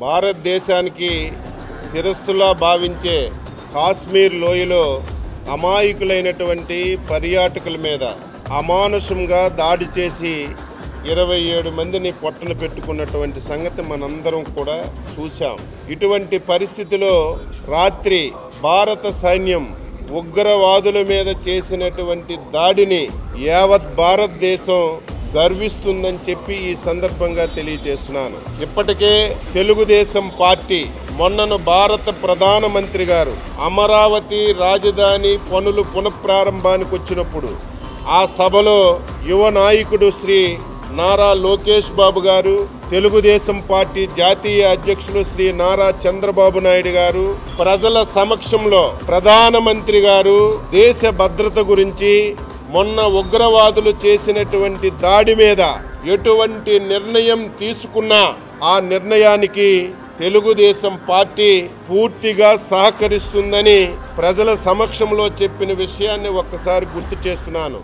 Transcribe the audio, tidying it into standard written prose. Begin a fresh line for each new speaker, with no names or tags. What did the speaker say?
భారతదేశానికి శిరస్సులా భావించే కాశ్మీర్ లోయలో అమాయకులైనటువంటి పర్యాటకుల మీద అమానుషంగా దాడి చేసి 27 మందిని పొట్టన పెట్టుకున్నటువంటి సంగతి మనందరం కూడా చూశాం. ఇటువంటి పరిస్థితిలో రాత్రి భారత సైన్యం ఉగ్రవాదుల మీద చేసినటువంటి దాడిని యావత్ భారతదేశం గర్విస్తుందని చెప్పి ఈ సందర్భంగా తెలియజేస్తున్నాను. ఇప్పటికే తెలుగుదేశం పార్టీ మొన్నను భారత ప్రధానమంత్రి గారు అమరావతి రాజధాని పనులు పునఃప్రారంభానికి వచ్చినప్పుడు ఆ సభలో యువ నాయకుడు శ్రీ నారా లోకేష్ బాబు గారు, తెలుగుదేశం పార్టీ జాతీయ అధ్యక్షులు శ్రీ నారా చంద్రబాబు నాయుడు గారు ప్రజల సమక్షంలో ప్రధానమంత్రి గారు దేశ భద్రత గురించి, మొన్న ఉగ్రవాదులు చేసినటువంటి దాడి మీద ఎటువంటి నిర్ణయం తీసుకున్నా ఆ నిర్ణయానికి తెలుగుదేశం పార్టీ పూర్తిగా సహకరిస్తుందని ప్రజల సమక్షంలో చెప్పిన విషయాన్ని ఒక్కసారి గుర్తు చేస్తున్నాను.